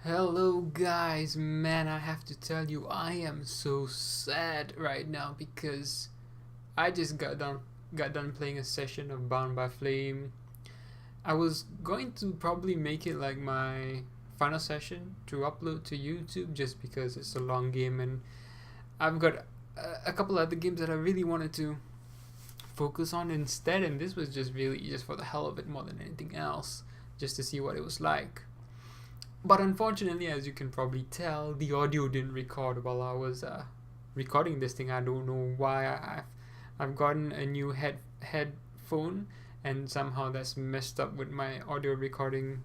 Hello guys, man, I have to tell you I am so sad right now because I just got done playing a session of Bound by Flame. I was going to probably make it like my final session to upload to YouTube just because it's a long game and I've got a couple other games that I really wanted to focus on instead, and this was just really just for the hell of it more than anything else, just to see what it was like. But unfortunately, as you can probably tell, the audio didn't record while I was recording this thing. I don't know why. I've gotten a new headphone, and somehow that's messed up with my audio recording.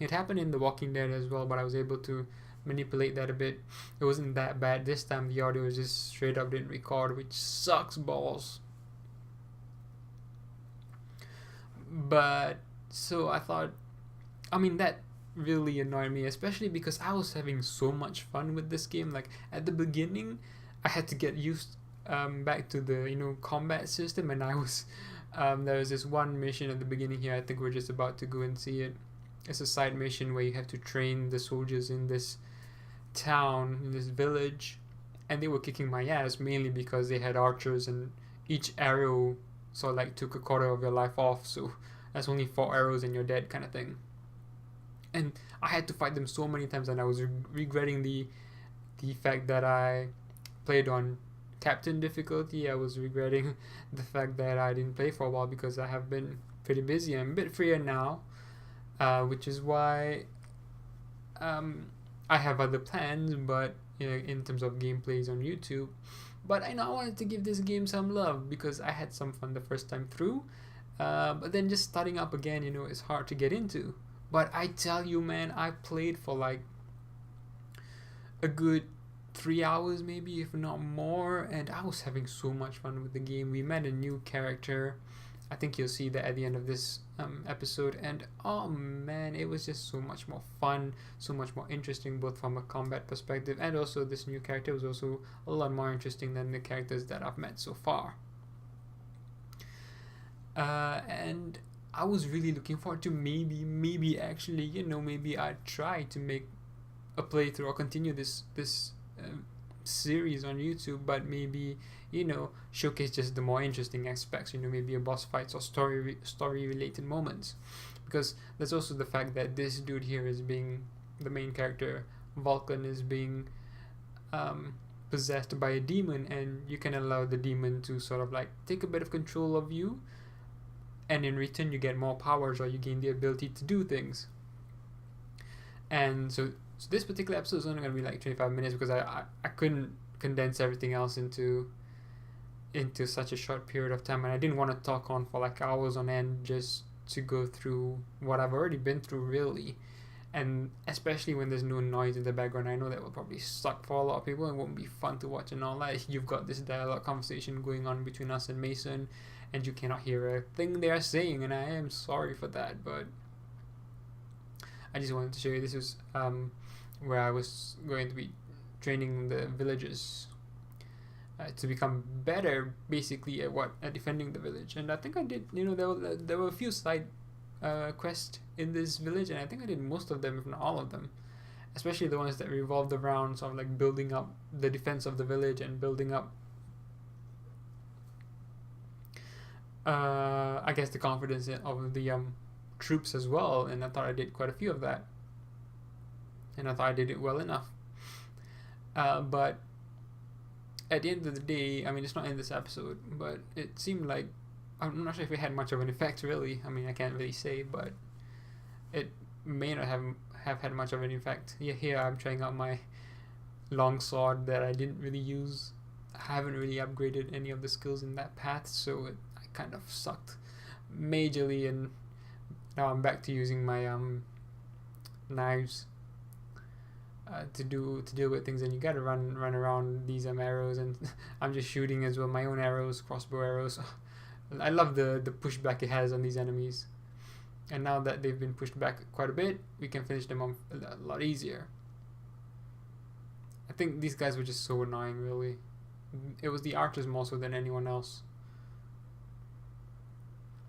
It happened in The Walking Dead as well, but I was able to manipulate that a bit. It wasn't that bad this time. The audio just straight up didn't record, which sucks balls. But so I thought, that really annoyed me, especially because I was having so much fun with this game. Like at the beginning, I had to get used back to the combat system, and I was there was this one mission at the beginning here. I think we're just about to go and see it. It's a side mission where you have to train the soldiers in this town, in this village, and they were kicking my ass mainly because they had archers, and each arrow like took a quarter of your life off. So that's only 4 arrows and you're dead, kind of thing. And I had to fight them so many times, and I was regretting the fact that I played on captain difficulty. I was regretting the fact that I didn't play for a while because I have been pretty busy. I'm a bit freer now, which is why I have other plans, but in terms of gameplays on YouTube. But I know I wanted to give this game some love because I had some fun the first time through. But then just starting up again, it's hard to get into. But I tell you, man, I played for like a good 3 hours, maybe, if not more, and I was having so much fun with the game. We met a new character. I think you'll see that at the end of this episode. And oh man, it was just so much more fun, so much more interesting, both from a combat perspective, and also this new character was also a lot more interesting than the characters that I've met so far. And I was really looking forward to maybe actually, maybe I'd try to make a playthrough or continue this series on YouTube, but maybe showcase just the more interesting aspects. Maybe a boss fights or story related moments, because there's also the fact that this dude here is being the main character. Vulcan is being possessed by a demon, and you can allow the demon to sort of like take a bit of control of you, and in return you get more powers or you gain the ability to do things. And so this particular episode is only going to be like 25 minutes because I couldn't condense everything else into such a short period of time, and I didn't want to talk on for like hours on end just to go through what I've already been through, really. And especially when there's no noise in the background, I know that will probably suck for a lot of people and won't be fun to watch and all that. You've got this dialogue conversation going on between us and Mason, and you cannot hear a thing they are saying, and I am sorry for that, but I just wanted to show you this was where I was going to be training the villagers to become better, basically, at defending the village. And I think I did. There were a few side quests in this village, and I think I did most of them, if not all of them. Especially the ones that revolved around sort of like building up the defense of the village and building up, I guess, the confidence of the troops as well. And I thought I did quite a few of that, and I thought I did it well enough. But at the end of the day, it's not in this episode, but it seemed like, I'm not sure if it had much of an effect, really. I can't really say, but it may not have had much of an effect. Here I'm trying out my long sword that I didn't really use. I haven't really upgraded any of the skills in that path, so I kind of sucked majorly, and now I'm back to using my knives to deal with things, and you gotta run around these arrows, and I'm just shooting as well, my own arrows, crossbow arrows. I love the pushback it has on these enemies, and now that they've been pushed back quite a bit, we can finish them off a lot easier. I think these guys were just so annoying, really. It was the archers more so than anyone else.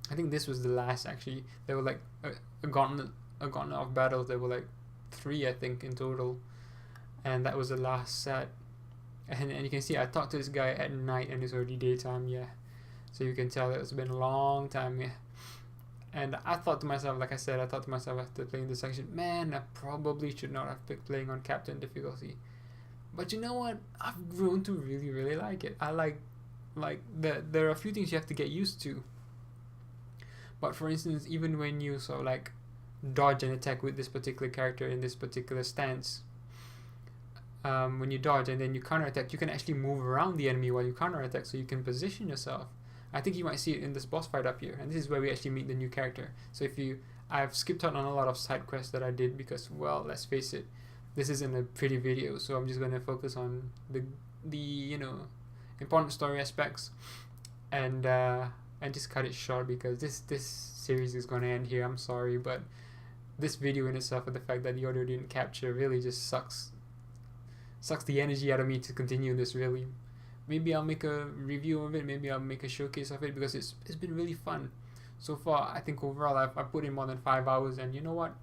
I think this was the last, actually. There were like a gauntlet of battles. There were like 3, I think, in total, and that was the last set. And you can see I talked to this guy at night and it's already daytime, yeah. So you can tell that it's been a long time, yeah. And I thought to myself, like I said, I thought to myself after playing this section, man, I probably should not have picked playing on Captain difficulty. But you know what? I've grown to really, really like it. I like there are a few things you have to get used to. But for instance, even when you sort of like dodge an attack with this particular character in this particular stance, when you dodge and then you counterattack, you can actually move around the enemy while you counterattack, so you can position yourself. I think you might see it in this boss fight up here, and this is where we actually meet the new character. So I've skipped out on a lot of side quests that I did because, well, let's face it, this isn't a pretty video, so I'm just going to focus on the you know, important story aspects, and just cut it short because this series is going to end here. I'm sorry, but this video in itself, and the fact that the audio didn't capture, really just sucks the energy out of me to continue this, really. Maybe I'll make a review of it, maybe I'll make a showcase of it, because it's been really fun so far. I think overall I've put in more than 5 hours, and you know what,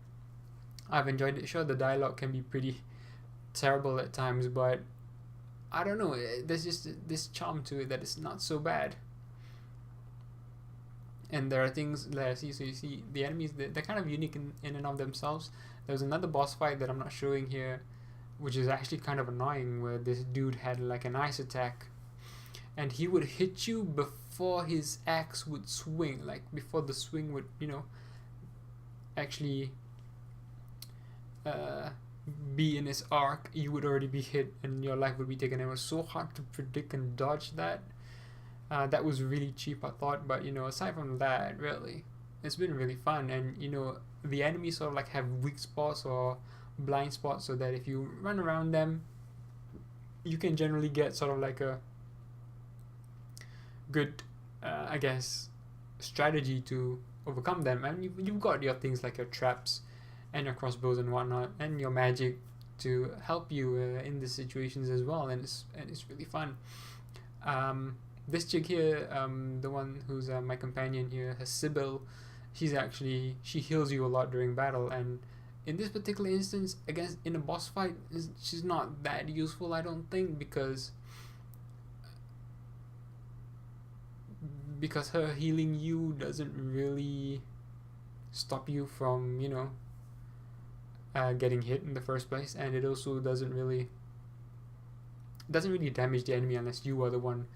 I've enjoyed it. Sure, the dialogue can be pretty terrible at times, but I don't know, there's just this charm to it that it's not so bad. And there are things that I see, so you see the enemies, they're kind of unique in and of themselves. There's another boss fight that I'm not showing here, which is actually kind of annoying, where this dude had like an ice attack and he would hit you before his axe would swing, like before the swing would, you know, actually be in his arc, you would already be hit and your life would be taken. It was so hard to predict and dodge that. That was really cheap, I thought, but you know, aside from that, really, it's been really fun. And you know, the enemies sort of like have weak spots or blind spots, so that if you run around them, you can generally get sort of like a good I guess strategy to overcome them. And you've got your things like your traps and your crossbows and whatnot, and your magic to help you in these situations as well, and it's really fun. This chick here, the one who's my companion here, her Sybil, she heals you a lot during battle, and in this particular instance, against in a boss fight, she's not that useful, I don't think, because her healing you doesn't really stop you from, you know, getting hit in the first place, and it also doesn't really damage the enemy unless you are the one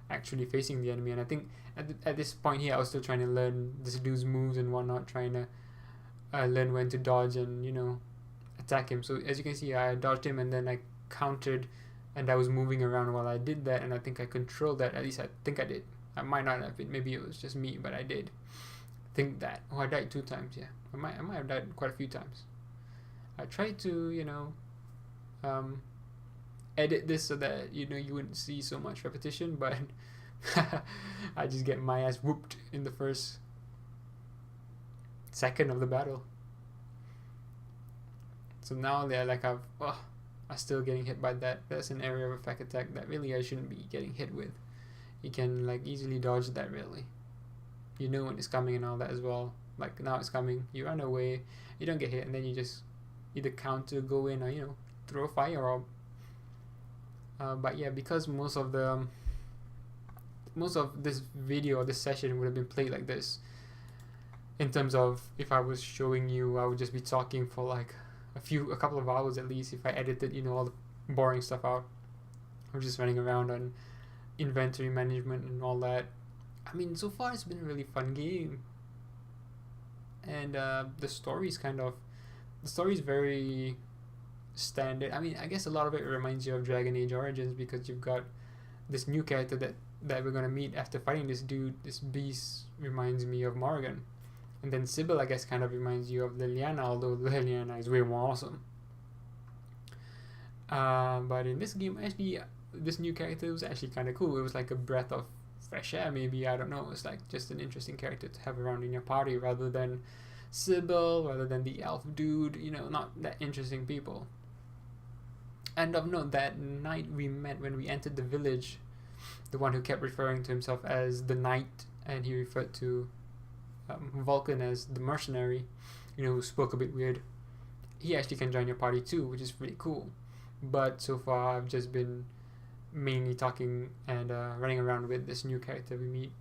actually facing the enemy. And I think at this point here, I was still trying to learn this dude's moves and whatnot, trying to learn when to dodge and, you know, attack him. So as you can see, I dodged him and then I countered, and I was moving around while I did that, and I think I controlled that. At least I think I did. I might not have been, maybe it was just me, but I did think that. Oh, I died 2 times. Yeah, I might have died quite a few times. I tried to, you know, edit this so that, you know, you wouldn't see so much repetition, but I just get my ass whooped in the first second of the battle. So now they're like, I'm still getting hit by that. That's an area of effect attack that really I shouldn't be getting hit with. You can like easily dodge that, really. You know when it's coming and all that as well. Like now it's coming, you run away, you don't get hit, and then you just either counter, go in, or, you know, throw a fire orb. But yeah, because most of this video or this session would have been played like this, in terms of if I was showing you, I would just be talking for like a couple of hours at least if I edited, you know, all the boring stuff out. I'm just running around on inventory management and all that. I mean, so far it's been a really fun game, and the story is very standard. I mean, I guess a lot of it reminds you of Dragon Age Origins, because you've got this new character that we're gonna meet after fighting this dude. This beast reminds me of Morrigan, and then Sybil, I guess, kind of reminds you of Liliana, although Liliana is way more awesome. But in this game, actually, this new character was actually kind of cool. It was like a breath of fresh air, maybe, I don't know. It's like just an interesting character to have around in your party, rather than Sybil, rather than the elf dude, you know, not that interesting people. And of note, that night we met when we entered the village, the one who kept referring to himself as the knight, and he referred to Vulcan as the mercenary, you know, who spoke a bit weird. he actually can join your party too, which is pretty cool. But so far, I've just been mainly talking and running around with this new character we meet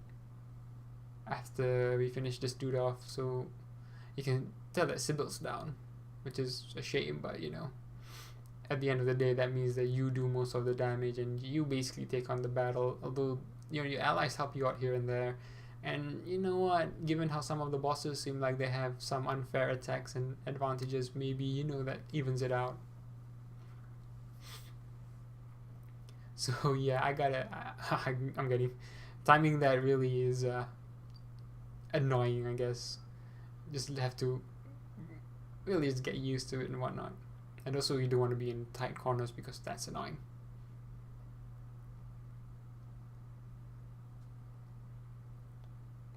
after we finish this dude off. So you can tell that Sybil's down, which is a shame, but you know, at the end of the day, that means that you do most of the damage and you basically take on the battle, although you know your allies help you out here and there. And you know what, given how some of the bosses seem like they have some unfair attacks and advantages, maybe you know that evens it out. So yeah, I'm getting timing that really is annoying, I guess. Just have to really just get used to it and whatnot. And also you don't want to be in tight corners because that's annoying.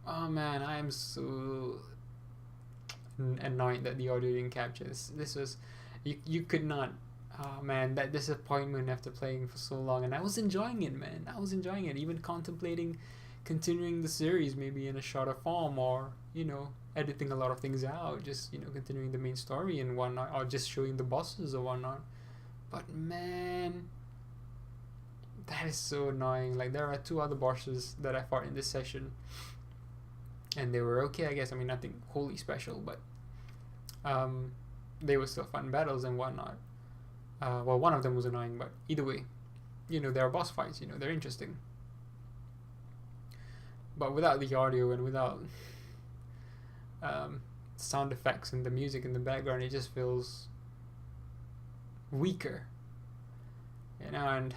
Oh man, I am so annoyed that the audio didn't capture this. This was, you could not. Oh man, that disappointment after playing for so long, and I was enjoying it, man. I was enjoying it, even contemplating continuing the series maybe in a shorter form, or you know, editing a lot of things out, just you know, continuing the main story and whatnot, or just showing the bosses or whatnot. But man, that is so annoying. Like there are two other bosses that I fought in this session, and they were okay, I guess. I mean, nothing wholly special, but they were still fun battles and whatnot. Well, one of them was annoying, but either way, you know, there are boss fights, you know, they're interesting. But without the audio and without sound effects and the music in the background, it just feels weaker, you know, and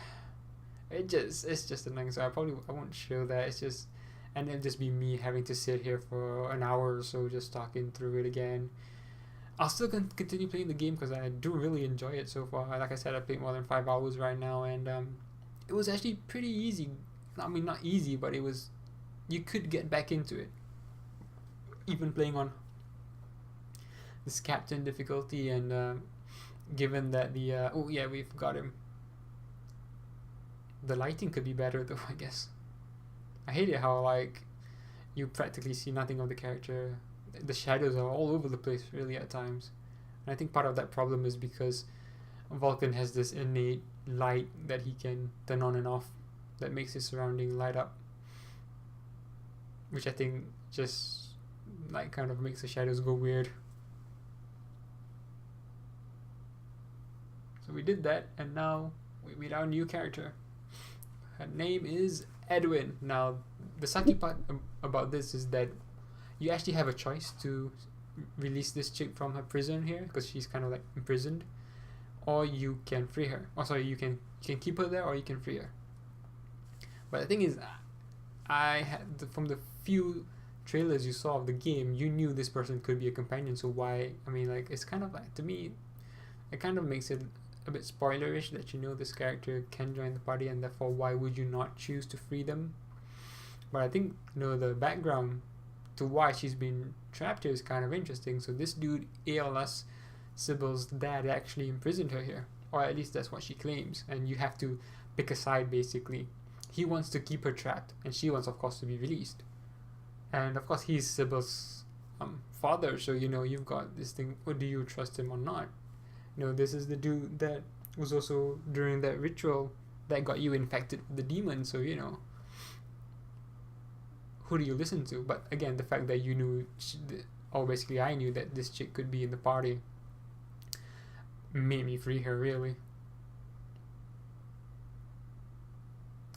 it's just annoying. So I won't show that. It's just, and it'll just be me having to sit here for an hour or so just talking through it again. I'll still continue playing the game because I do really enjoy it so far. Like I said, I played more than 5 hours right now, and it was actually pretty easy. I mean, not easy, but it was, you could get back into it. Even playing on this captain difficulty, and given that the oh yeah, we've got him. The lighting could be better though, I guess. I hate it how like you practically see nothing of the character. The shadows are all over the place really at times, and I think part of that problem is because Vulcan has this innate light that he can turn on and off that makes his surrounding light up, which I think just like kind of makes the shadows go weird. So we did that, and now we meet our new character. Her name is Edwin. Now the sucky part about this is that you actually have a choice to release this chick from her prison here, because she's kind of like imprisoned, or you can free her. Oh, sorry, you can keep her there, or you can free her. But the thing is, I had from the few trailers you saw of the game, you knew this person could be a companion. So why? I mean, like, it's kind of like, to me, it kind of makes it a bit spoilerish that you know this character can join the party, and therefore why would you not choose to free them? But I think, you know, the background to why she's been trapped here is kind of interesting. So this dude, ALS, Sybil's dad, actually imprisoned her here, or at least that's what she claims, and you have to pick a side basically. He wants to keep her trapped, and she wants, of course, to be released. And of course, he's Sybil's father, so you know, you've got this thing, or do you trust him or not? You know, this is the dude that was also during that ritual that got you infected with the demon, so you know, who do you listen to? But again, the fact that you knew, or basically I knew that this chick could be in the party, made me free her, really.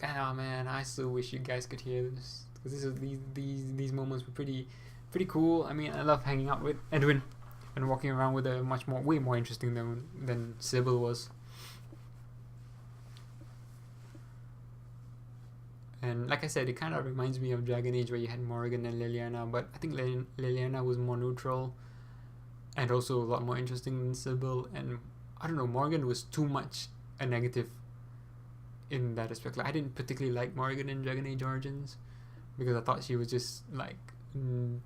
Oh man, I still wish you guys could hear this, because these moments were pretty cool. I mean, I love hanging out with Edwin and walking around with her, way more interesting than Sybil was. And like I said, it kind of reminds me of Dragon Age, where you had Morrigan and Liliana, but I think Liliana was more neutral and also a lot more interesting than Sybil. And I don't know, Morrigan was too much a negative in that aspect. Like, I didn't particularly like Morrigan in Dragon Age Origins because I thought she was just like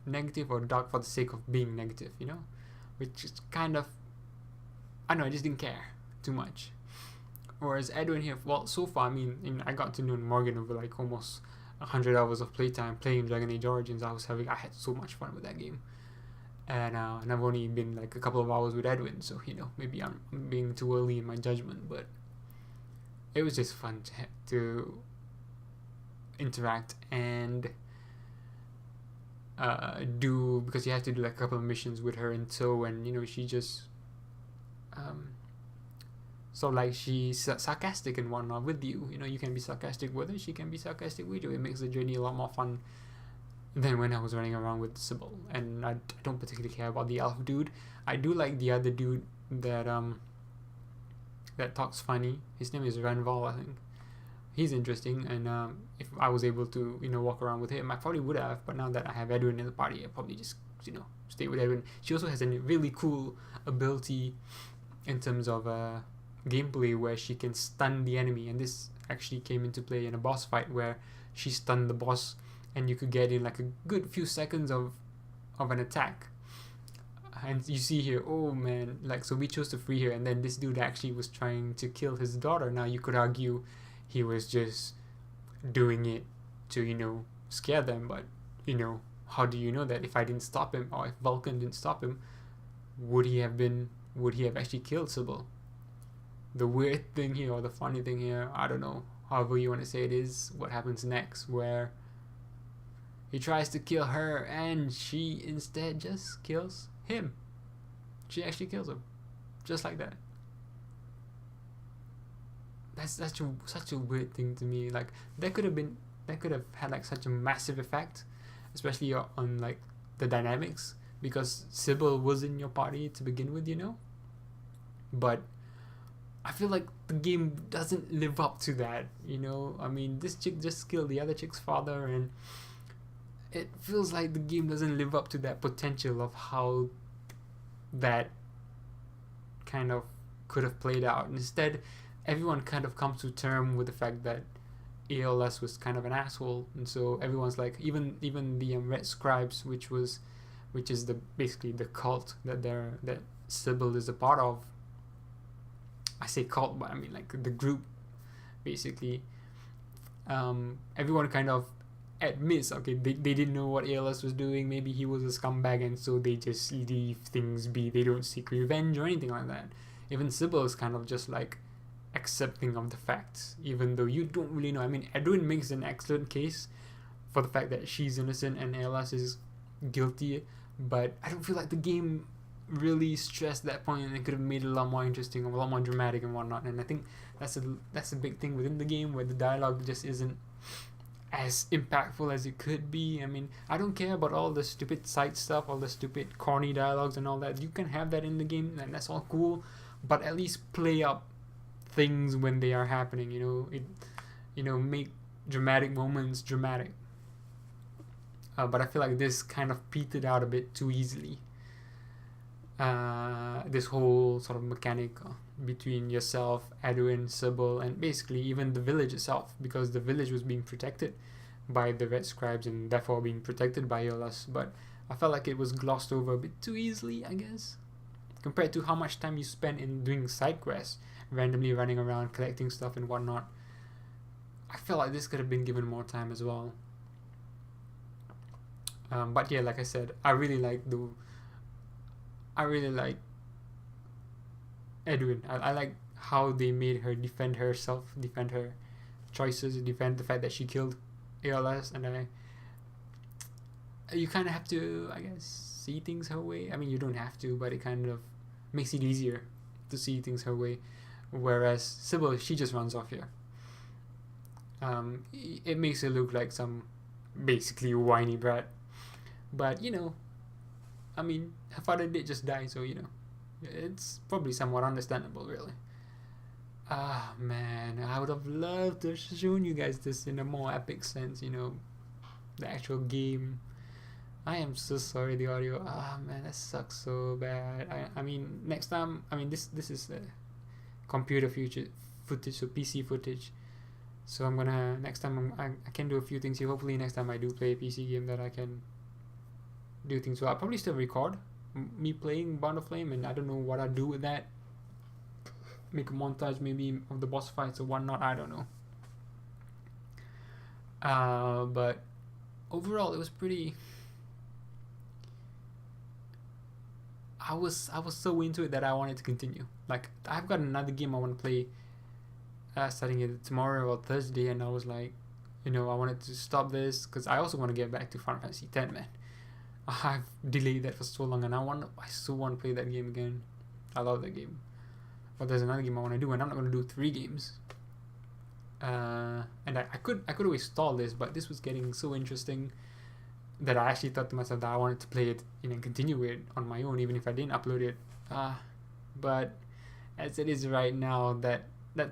negative or dark for the sake of being negative, you know, which is kind of, I don't know, I just didn't care too much. Whereas Edwin here, well, so far, I mean, I got to know Morgan over like almost 100 hours of playtime playing Dragon Age Origins. I had so much fun with that game, and I've only been like a couple of hours with Edwin, so maybe I'm being too early in my judgment, but it was just fun to interact and do, because you have to do like a couple of missions with her in tow, and she just so like she's sarcastic and whatnot with you. You can be sarcastic with her, she can be sarcastic with you. It makes the journey a lot more fun than when I was running around with Sybil. And I don't particularly care about the elf dude. I do like the other dude that talks funny. His name is Ranval, I think. He's interesting, and if I was able to walk around with him, I probably would have. But now that I have Edwin in the party, I probably just stay with Edwin. She also has a really cool ability in terms of gameplay where she can stun the enemy, and this actually came into play in a boss fight where she stunned the boss, and you could get in like a good few seconds of an attack. And you see here, oh man, like, so we chose to free her, and then this dude actually was trying to kill his daughter. Now you could argue he was just doing it to scare them, but how do you know that? If I didn't stop him, or if Vulcan didn't stop him, would he have actually killed Sybil? The weird thing here, or the funny thing here, I don't know, however you want to say it, is what happens next, where he tries to kill her and she instead just kills him. She actually kills him, just like that. That's such a weird thing to me. Like, that could have had like such a massive effect, especially on like the dynamics, because Sybil was in your party to begin with, but I feel like the game doesn't live up to that. I mean, this chick just killed the other chick's father, and it feels like the game doesn't live up to that potential of how that kind of could have played out. Instead, everyone kind of comes to term with the fact that ALS was kind of an asshole, and so everyone's like, even the Red Scribes, which is basically the cult that Sybil is a part of. I say cult, but I mean like the group, basically. Everyone kind of admits, okay, they didn't know what ALS was doing. Maybe he was a scumbag, and so they just leave things be. They don't seek revenge or anything like that. Even Sybil is kind of just like accepting of the facts, even though you don't really know. I mean, Edwin makes an excellent case for the fact that she's innocent and ALS is guilty, but I don't feel like the game really stressed that point, and it could have made it a lot more interesting, a lot more dramatic and whatnot. And I think that's a big thing within the game, where the dialogue just isn't as impactful as it could be. I mean, I don't care about all the stupid side stuff, all the stupid corny dialogues and all that. You can have that in the game, and that's all cool, but at least play up things when they are happening. Make dramatic moments dramatic. But I feel like this kind of petered out a bit too easily. This whole sort of mechanic between yourself, Edwin, Sybil, and basically even the village itself, because the village was being protected by the Red Scribes and therefore being protected by ALS. But I felt like it was glossed over a bit too easily, I guess, compared to how much time you spent in doing side quests, randomly running around collecting stuff and whatnot. I felt like this could have been given more time as well. But yeah, like I said, I really like Edwin. I like how they made her defend herself, defend her choices, defend the fact that she killed ALS, and you kind of have to, I guess, see things her way. I mean, you don't have to, but it kind of makes it easier to see things her way. Whereas Sybil, she just runs off here. It makes her look like some basically whiny brat. But, I mean, her father did just die, so, it's probably somewhat understandable, really. Ah, man, I would have loved to have shown you guys this in a more epic sense, the actual game. I am so sorry, the audio. Ah, man, that sucks so bad. I mean, next time, I mean, this is computer footage, so PC footage. So I'm gonna, next time I can do a few things here. Hopefully next time I do play a PC game that I can do things. So I'll probably still record me playing Bound of Flame, and I don't know what I'll do with that. Make a montage maybe of the boss fights or whatnot, I don't know. But overall it was pretty I was so into it that I wanted to continue. Like, I've got another game I want to play, starting it tomorrow or Thursday, and I was like, I wanted to stop this because I also want to get back to Final Fantasy X, man. I've delayed that for so long, and I so want to play that game again. I love that game. But there's another game I want to do, and I'm not going to do 3 games. And I could always stall this, but this was getting so interesting that I actually thought to myself that I wanted to play it, and continue it on my own, even if I didn't upload it. But as it is right now, that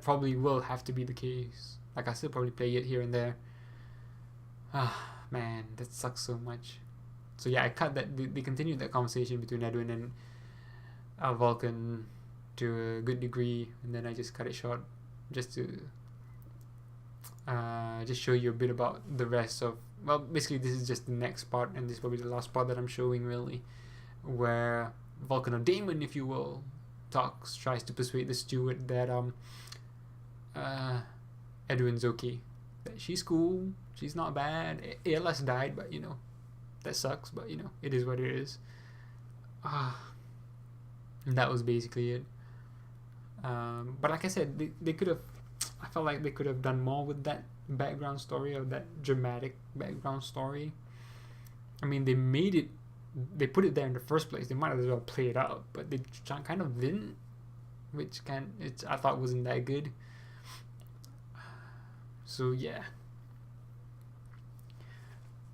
probably will have to be the case. Like, I still probably play it here and there. Man, that sucks so much. So yeah, I cut that. They continued that conversation between Edwin and Vulcan to a good degree, and then I just cut it short, just to just show you a bit about the rest of. Well, basically, this is just the next part, and this is probably the last part that I'm showing, really, where Vulcan, or Damon, if you will, tries to persuade the steward that Edwin's okay, that she's cool, she's not bad. ALS died, but that sucks, but it is what it is. That was basically it. But like I said, they could have. I felt like they could have done more with that background story, or that dramatic background story. I mean, they put it there in the first place. They might as well play it out, but they kind of didn't, which I thought wasn't that good. So yeah.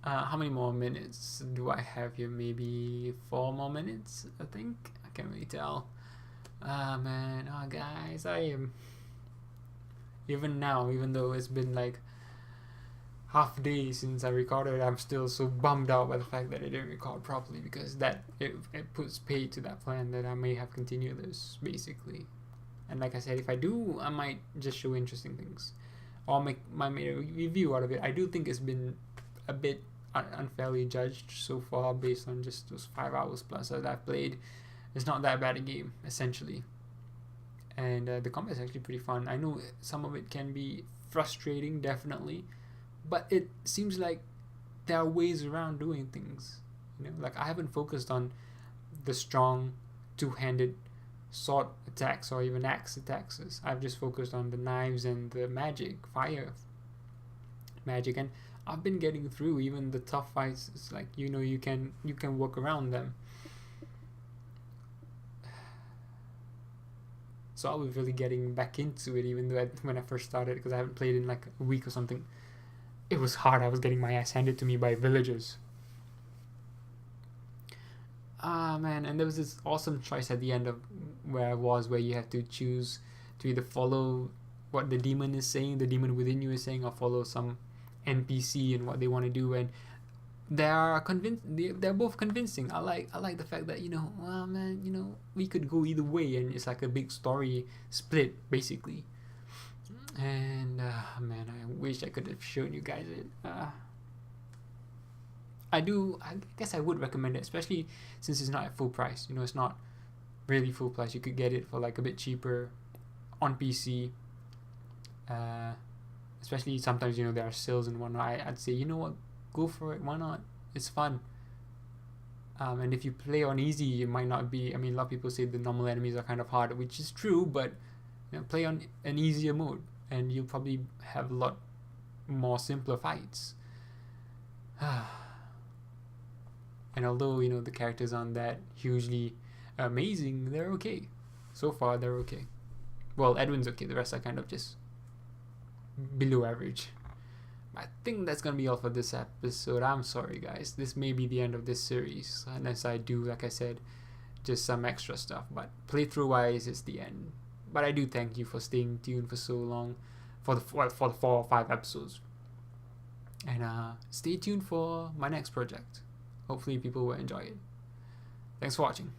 How many more minutes do I have here? Maybe 4 more minutes, I think. I can't really tell. Man. Guys, I am... Even now, even though it's been like half a day since I recorded, I'm still so bummed out by the fact that I didn't record properly, because it puts paid to that plan that I may have continued this, basically. And like I said, if I do, I might just show interesting things, or make a review out of it. I do think it's been a bit unfairly judged so far based on just those 5 hours plus that I've played. It's not that bad a game, essentially. And the combat is actually pretty fun. I know some of it can be frustrating, definitely, but it seems like there are ways around doing things. Like, I haven't focused on the strong two-handed sword attacks or even axe attacks. I've just focused on the knives and the fire magic, and I've been getting through even the tough fights. It's like, you can work around them. So I was really getting back into it, even though when I first started, because I haven't played in like a week or something. It was hard. I was getting my ass handed to me by villagers. Man, and there was this awesome choice at the end of where you have to choose to either follow what the demon is saying, the demon within you is saying, or follow some NPC and what they want to do, and they're both convincing. I like the fact that well, man, we could go either way, and it's like a big story split, basically. And man, I wish I could have shown you guys it. I guess I would recommend it, especially since it's not at full price. It's not really full price. You could get it for like a bit cheaper on PC. Especially sometimes there are sales and whatnot. I'd say, what, go for it. Why not? It's fun. And if you play on easy, it might not be. I mean, a lot of people say the normal enemies are kind of hard, which is true, but play on an easier mode, and you'll probably have a lot more simpler fights. And although the characters aren't that hugely amazing, they're okay. So far, they're okay. Well, Edwin's okay. The rest are kind of just below average. I think that's gonna be all for this episode. I'm sorry, guys. This may be the end of this series, unless I do, like I said, just some extra stuff. But playthrough wise, it's the end. But I do thank you for staying tuned for so long, for the 4 or 5 episodes. And stay tuned for my next project. Hopefully, people will enjoy it. Thanks for watching.